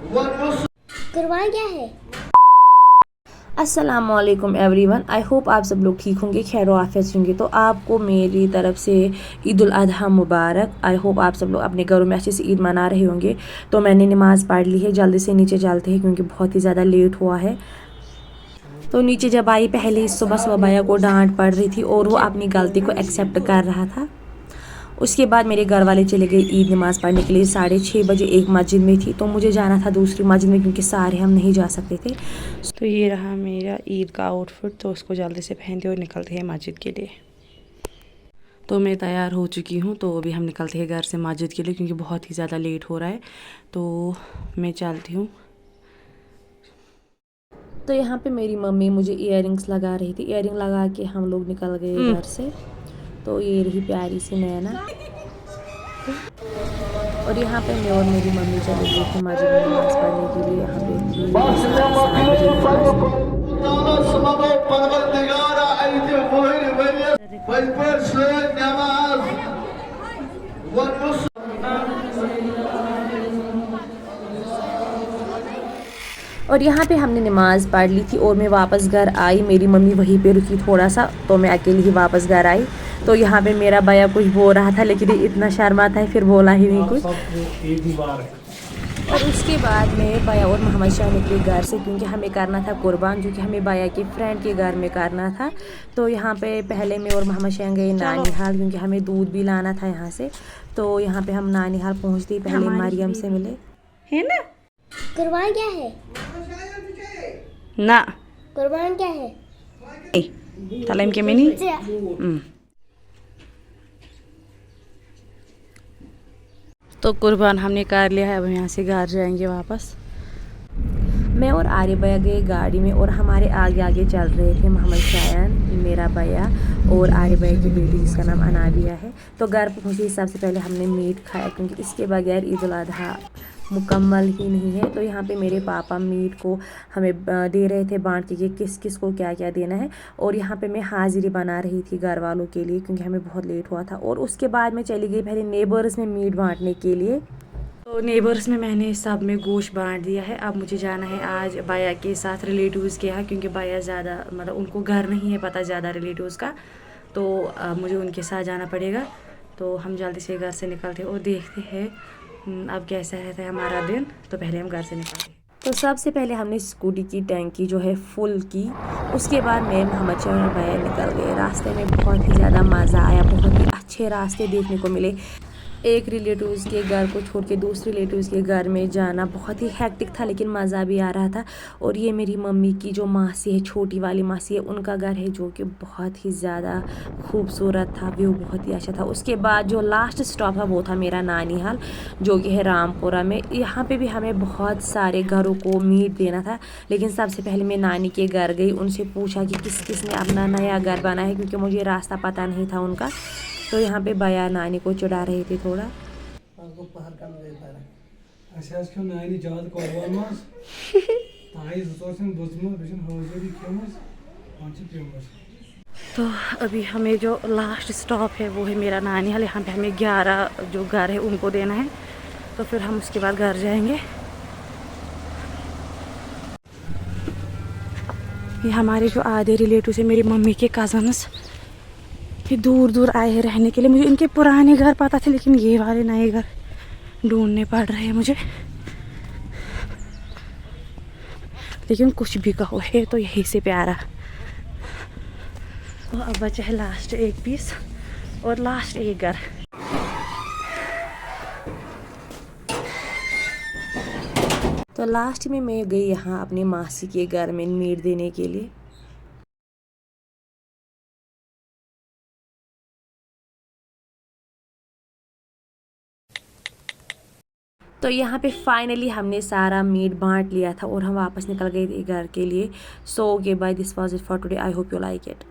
कुर्बान क्या है? अस्सलामुअलैकुम एवरीवन, आई होप आप सब लोग ठीक होंगे, खैर आफियत होंगे। तो आपको मेरी तरफ से ईद उल अजहा मुबारक। आई होप आप सब लोग अपने घरों में अच्छे से ईद मना रहे होंगे। तो मैंने नमाज़ पढ़ ली है, जल्दी से नीचे चलते हैं क्योंकि बहुत ही ज़्यादा लेट हुआ है। तो नीचे जब आई, पहले ही सुबह सुबह भैया को डांट पड़ रही थी और वो अपनी गलती को एक्सेप्ट कर रहा था। उसके बाद मेरे घर वाले चले गए ईद नमाज़ पढ़ने के लिए। 6:30 बजे एक मस्जिद में थी, तो मुझे जाना था दूसरी मस्जिद में क्योंकि सारे हम नहीं जा सकते थे। तो ये रहा मेरा ईद का आउटफिट, तो उसको जल्दी से पहनते हुए निकलते हैं मस्जिद के लिए। तो मैं तैयार हो चुकी हूँ, तो अभी हम निकलते हैं घर से मस्जिद के लिए क्योंकि बहुत ही ज़्यादा लेट हो रहा है। तो मैं चलती हूँ। तो यहाँ पे मेरी मम्मी मुझे इयररिंग्स लगा रही थी। इयररिंग लगा के हम लोग निकल गए घर से। तो ये रही प्यारी सी नैना। और यहाँ पे मैं और मेरी मम्मी चले गए थे मस्जिद में नमाज़ पढ़ने के लिए। यहाँ पे थी 7:30 नमाज। और यहाँ पे हमने नमाज़ पढ़ ली थी और मैं वापस घर आई। मेरी मम्मी वहीं पे रुकी थोड़ा सा, तो मैं अकेली ही वापस घर आई। तो यहाँ पे मेरा भैया कुछ बोल रहा था लेकिन इतना शर्माता है, फिर बोला ही नहीं कुछ। और उसके बाद में भैया और मोहम्मद शाह निकले घर से क्योंकि हमें करना था कुर्बान, जो कि हमें भैया के फ्रेंड के घर में करना था। तो यहाँ पे पहले मैं और मोहम्मद शाह गए नानी हाल क्योंकि हमें दूध भी लाना था यहाँ से। तो यहाँ पे हम नानी हाल पहुँचते ही पहले मरियम से मिले, है ना। कुर्बान क्या है? ना कुर्बान क्या है? तलाइम के मिनी। तो कुर्बान हमने कर लिया है, अब हम यहाँ से घर जाएंगे वापस। मैं और आर्य भैया गए गाड़ी में और हमारे आगे आगे चल रहे थे मोहम्मद शायान, मेरा भैया और आर्य भैया की बेटी जिसका नाम अनाबिया है। तो घर पहुँचे सबसे पहले हमने मीट खाया क्योंकि इसके बगैर ईद उल अजहा मुकम्मल ही नहीं है। तो यहाँ पे मेरे पापा मीट को हमें दे रहे थे बांट के कि किस किस को क्या क्या देना है। और यहाँ पे मैं हाजिरी बना रही थी घर वालों के लिए क्योंकि हमें बहुत लेट हुआ था। और उसके बाद मैं चली गई पहले नेबर्स में मीट बांटने के लिए। तो नेबर्स में मैंने सब में गोश्त बांट दिया है। अब मुझे जाना है आज भैया के साथ रिलेटिव्स के यहाँ क्योंकि भैया ज़्यादा मतलब उनको घर नहीं है पता ज़्यादा रिलेटिव्स का। तो मुझे उनके साथ जाना पड़ेगा। तो हम जल्दी से घर से निकलते हैं और देखते हैं अब कैसा रहता है हमारा दिन। तो पहले हम घर से निकलते हैं। तो सबसे पहले हमने स्कूटी की टैंकी जो है फुल की। उसके बाद मैं मोहम्मद शाह और भैया निकल गए। रास्ते में बहुत ही ज़्यादा मज़ा आया, बहुत ही अच्छे रास्ते देखने को मिले। एक रिलेटिव्स के घर को छोड़ के दूसरे रिलेटिव्स के घर में जाना बहुत ही हेक्टिक था लेकिन मज़ा भी आ रहा था। और ये मेरी मम्मी की जो मासी है, छोटी वाली मासी है, उनका घर है जो कि बहुत ही ज़्यादा खूबसूरत था, व्यू बहुत ही अच्छा था। उसके बाद जो लास्ट स्टॉप था वो था मेरा नानी हाल जो कि है रामपुरा में। यहाँ पे भी हमें बहुत सारे घरों को मीट देना था लेकिन सबसे पहले मैं नानी के घर गई, उनसे पूछा कि किस किस ने अपना नया घर बना है क्योंकि मुझे रास्ता पता नहीं था उनका। तो यहाँ पे भैया नानी को चढ़ा रहे थे थोड़ा। तो अभी हमें जो लास्ट स्टॉप है वो है मेरा नानी हाल। यहाँ पे हमें 11 जो घर है उनको देना है, तो फिर हम उसके बाद घर जाएंगे। ये हमारे जो आधे रिलेटिव है, मेरी मम्मी के कज़न्स, ये दूर दूर आए हैं रहने के लिए। मुझे इनके पुराने घर पता थे लेकिन ये वाले नए घर ढूंढने पड़ रहे हैं मुझे। लेकिन कुछ भी कहो है तो यही से प्यारा। तो अब बचा है लास्ट एक पीस और लास्ट एक घर। तो लास्ट में मैं गई यहाँ अपनी मासी के घर में मीट देने के लिए। तो यहाँ पे फाइनली हमने सारा मीट बांट लिया था और हम वापस निकल गए थे घर के लिए। So okay bye, this was it for today, I hope you like it.